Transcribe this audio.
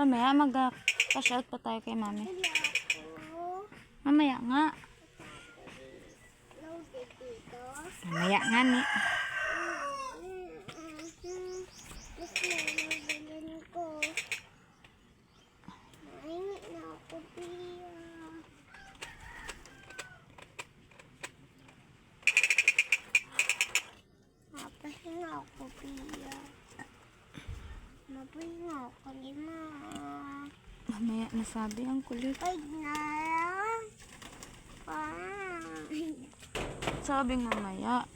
Mamaya mag-cash out pa tayo kay mami. Mamaya nga. Mamaya nga ni. Mamaya nasabi ang kulit. Sabing mamaya.